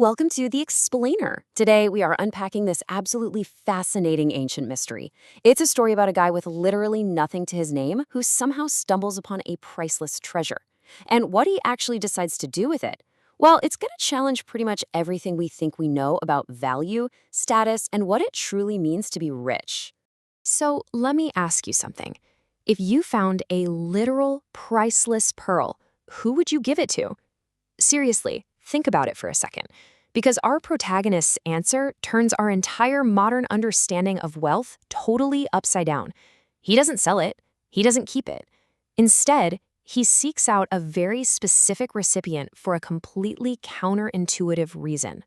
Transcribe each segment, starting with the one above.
Welcome to The Explainer. Today, we are unpacking this absolutely fascinating ancient mystery. It's a story about a guy with literally nothing to his name who somehow stumbles upon a priceless treasure. And what he actually decides to do with it? Well, it's going to challenge pretty much everything we think we know about value, status, and what it truly means to be rich. So, let me ask you something. If you found a literal priceless pearl, who would you give it to? Seriously, think about it for a second, because our protagonist's answer turns our entire modern understanding of wealth totally upside down. He doesn't sell it. He doesn't keep it. Instead, he seeks out a very specific recipient for a completely counterintuitive reason.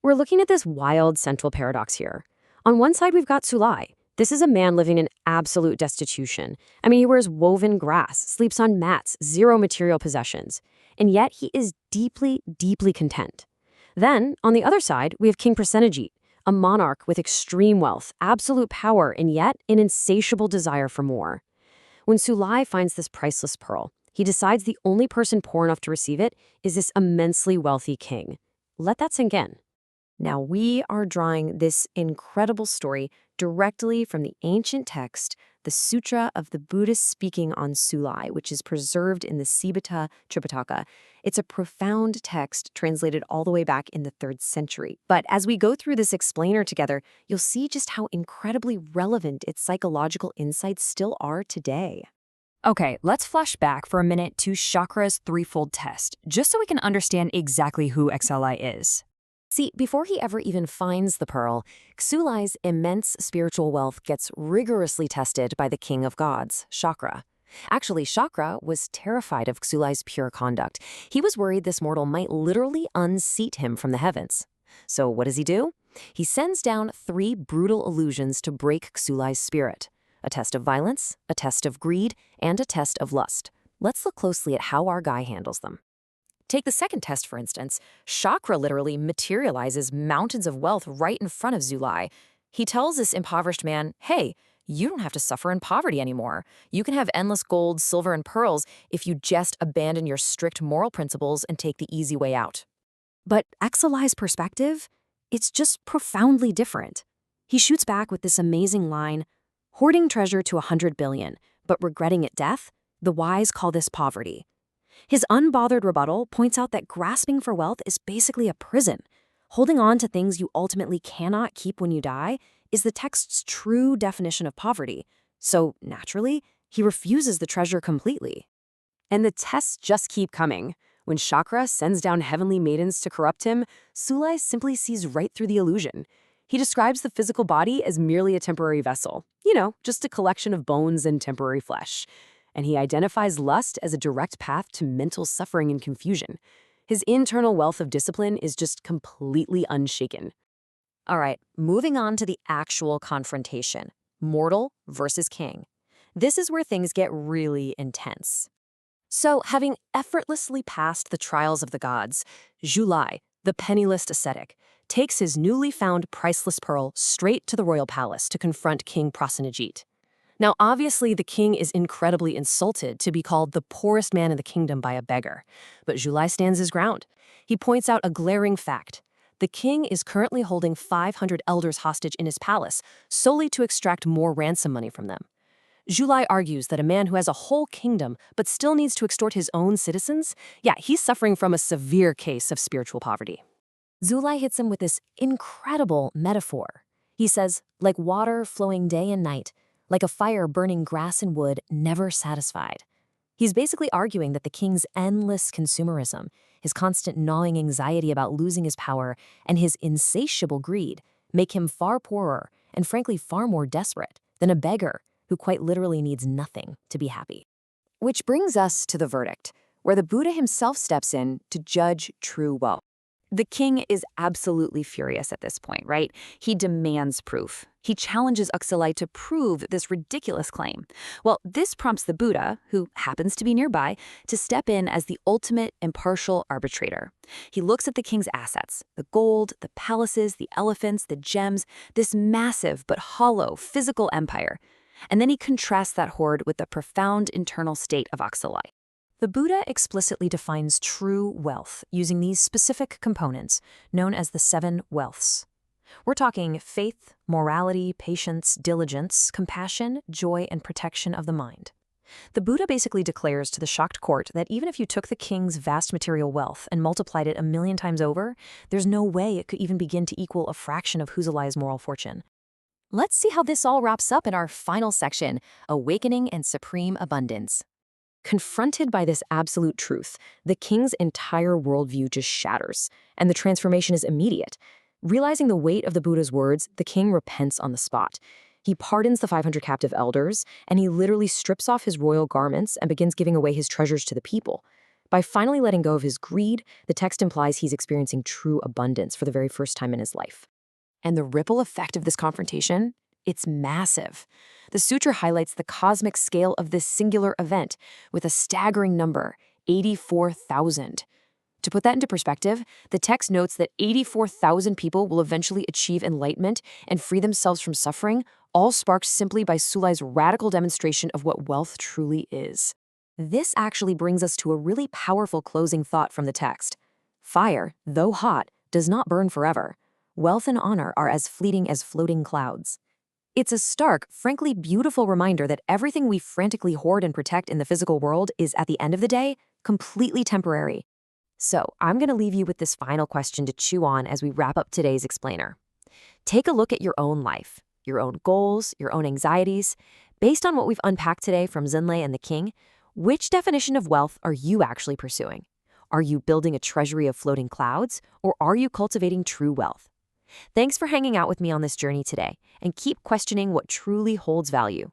We're looking at this wild central paradox here. On one side, we've got Sulai. This is a man living in absolute destitution. I mean, he wears woven grass, sleeps on mats, zero material possessions. And yet he is deeply, deeply content. Then, on the other side, we have King Prasenajit, a monarch with extreme wealth, absolute power, and yet an insatiable desire for more. When Sulai finds this priceless pearl, he decides the only person poor enough to receive it is this immensely wealthy king. Let that sink in. Now, we are drawing this incredible story directly from the ancient text, the Sūtra of the Buddhist speaking on Sulai, which is preserved in the Taishō Tripiṭaka. It's a profound text translated all the way back in the 3rd century. But as we go through this explainer together, you'll see just how incredibly relevant its psychological insights still are today. Okay, let's flash back for a minute to Chakra's threefold test, just so we can understand exactly who XLI is. See, before he ever even finds the pearl, Sulai's immense spiritual wealth gets rigorously tested by the king of gods, Chakra. Actually, Chakra was terrified of Sulai's pure conduct. He was worried this mortal might literally unseat him from the heavens. So what does he do? He sends down 3 brutal illusions to break Sulai's spirit. A test of violence, a test of greed, and a test of lust. Let's look closely at how our guy handles them. Take the second test, for instance. Chakra literally materializes mountains of wealth right in front of Sulai. He tells this impoverished man, hey, you don't have to suffer in poverty anymore. You can have endless gold, silver, and pearls if you just abandon your strict moral principles and take the easy way out. But Exelai's perspective, it's just profoundly different. He shoots back with this amazing line, hoarding treasure to 100 billion, but regretting at death, the wise call this poverty. His unbothered rebuttal points out that grasping for wealth is basically a prison. Holding on to things you ultimately cannot keep when you die is the text's true definition of poverty. So, naturally, he refuses the treasure completely. And the tests just keep coming. When Chakra sends down heavenly maidens to corrupt him, Sulai simply sees right through the illusion. He describes the physical body as merely a temporary vessel. Just a collection of bones and temporary flesh. And he identifies lust as a direct path to mental suffering and confusion. His internal wealth of discipline is just completely unshaken. All right, moving on to the actual confrontation. Mortal versus king. This is where things get really intense. So, having effortlessly passed the trials of the gods, Sulai, the penniless ascetic, takes his newly found priceless pearl straight to the royal palace to confront King Prasenajit. Now, obviously, the king is incredibly insulted to be called the poorest man in the kingdom by a beggar. But Sulai stands his ground. He points out a glaring fact. The king is currently holding 500 elders hostage in his palace solely to extract more ransom money from them. Sulai argues that a man who has a whole kingdom but still needs to extort his own citizens, he's suffering from a severe case of spiritual poverty. Sulai hits him with this incredible metaphor. He says, like water flowing day and night, like a fire burning grass and wood, never satisfied. He's basically arguing that the king's endless consumerism, his constant gnawing anxiety about losing his power, and his insatiable greed make him far poorer and frankly far more desperate than a beggar who quite literally needs nothing to be happy. Which brings us to the verdict, where the Buddha himself steps in to judge true wealth. The king is absolutely furious at this point, right? He demands proof. He challenges Sulai to prove this ridiculous claim. Well, this prompts the Buddha, who happens to be nearby, to step in as the ultimate impartial arbitrator. He looks at the king's assets, the gold, the palaces, the elephants, the gems, this massive but hollow physical empire. And then he contrasts that hoard with the profound internal state of Sulai. The Buddha explicitly defines true wealth using these specific components, known as the 7 wealths. We're talking faith, morality, patience, diligence, compassion, joy, and protection of the mind. The Buddha basically declares to the shocked court that even if you took the king's vast material wealth and multiplied it 1,000,000 times over, there's no way it could even begin to equal a fraction of Huzalai's moral fortune. Let's see how this all wraps up in our final section, Awakening and Supreme Abundance. Confronted by this absolute truth, the king's entire worldview just shatters, and the transformation is immediate. Realizing the weight of the Buddha's words, the king repents on the spot. He pardons the 500 captive elders, and he literally strips off his royal garments and begins giving away his treasures to the people. By finally letting go of his greed, the text implies he's experiencing true abundance for the very first time in his life. And the ripple effect of this confrontation? It's massive. The sutra highlights the cosmic scale of this singular event with a staggering number, 84,000. To put that into perspective, the text notes that 84,000 people will eventually achieve enlightenment and free themselves from suffering, all sparked simply by Sūlai's radical demonstration of what wealth truly is. This actually brings us to a really powerful closing thought from the text. Fire, though hot, does not burn forever. Wealth and honor are as fleeting as floating clouds. It's a stark, frankly beautiful reminder that everything we frantically hoard and protect in the physical world is, at the end of the day, completely temporary. So, I'm going to leave you with this final question to chew on as we wrap up today's explainer. Take a look at your own life, your own goals, your own anxieties. Based on what we've unpacked today from Zhenlei and the King, which definition of wealth are you actually pursuing? Are you building a treasury of floating clouds, or are you cultivating true wealth? Thanks for hanging out with me on this journey today, and keep questioning what truly holds value.